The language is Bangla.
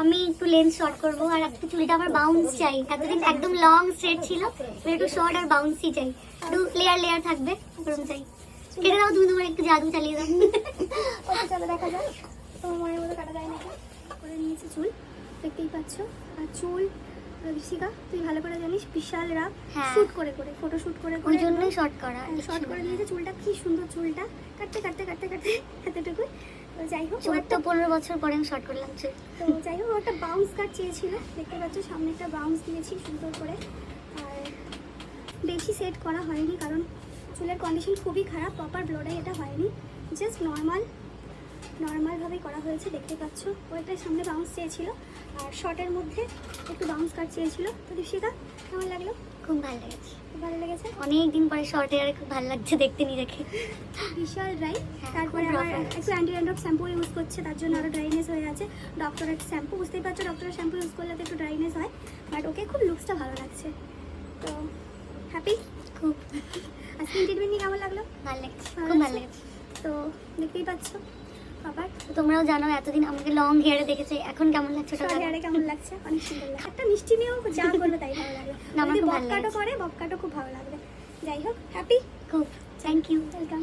আমি একটু লেন্স শর্ট করবো আর একটু চুলটা আমার বাউন্স চাই। এতদিন একদম লং স্ট্রেট ছিল, একটু শর্ট আর বাউন্সই চাই, একটু লেয়ার লেয়ার থাকবে ওরকম চাই। কেটে দাও তুমি, তোমার একটু জাদু চালিয়ে দাও। চলো দেখা যাক তোমার মনের মতো কাটা যায় নাকি। করে নিয়েছি চুল, দেখতেই পাচ্ছ। আর চুল ঋষিকা তুই ভালো করে জানিস বিশাল রাগ শুট করে করে ফটো শুট করে ওই জন্যই শর্ট করা, শর্ট করে দিয়েছে। চুলটা কি সুন্দর, চুলটা কাটতে কাটতে কাটতে কাটতে এতটুকু। তো যাই হোক, চুল তো 15 বছর পরে আমি শর্ট করলাম চুল। তো যাই হোক, একটা বাউন্স কাট চেয়েছিল, দেখতে পাচ্ছ সামনে একটা বাউন্স দিয়েছি সুন্দর করে। আর বেশি সেট করা হয়নি কারণ চুলের কন্ডিশন খুবই খারাপ, প্রপার ব্লোডাই এটা হয়নি, জাস্ট নর্মালভাবেই করা হয়েছে। দেখতে পাচ্ছ ওইটার সামনে বাউন্স চেয়েছিল আর শর্টের মধ্যে একটু বাউন্স কাট চেয়েছিল। তো দীপশিকা কেমন লাগলো? খুব ভালো লেগেছে, খুব ভালো লেগেছে। অনেক দিন পরে শর্ট হেয়ারে খুব ভালো লাগছে দেখতে নিজেকে। বিশাল ড্রাই। তারপরে খুব আবার rough একটু অ্যান্টি ড্যান্ড্রফ শ্যাম্পু ইউজ করছে, তার জন্য আরও ড্রাইনেস হয়ে আছে। ডক্টরের শ্যাম্পু, বুঝতেই পারছো ডক্টরের শ্যাম্পু ইউজ করলে তো একটু ড্রাইনেস হয়, বাট ওকে খুব লুকসটা ভালো লাগছে। তো হ্যাপি খুব। আর স্কিন ট্রিটমেন্ট নিয়ে কেমন লাগলো? ভালো লেগেছে, খুব ভালো লেগেছে। তো দেখতেই পাচ্ছ আবার তোমরাও জানো এতদিন আমাকে লং হেয়ারে দেখেছো, এখন কেমন লাগছে? শর্ট হেয়ারে কেমন লাগছে? অনেক সুন্দর লাগছে। একটা মিষ্টি মেয়েও যা করলো তাই ভালো লাগলো। না, আমার যদি খুব ভালো ববকাটও লাগছে। করে, ববকাটও খুব ভালো লাগবে। যাই হোক, হ্যাপি। খুব, থ্যাংক ইউ। ওয়েলকাম।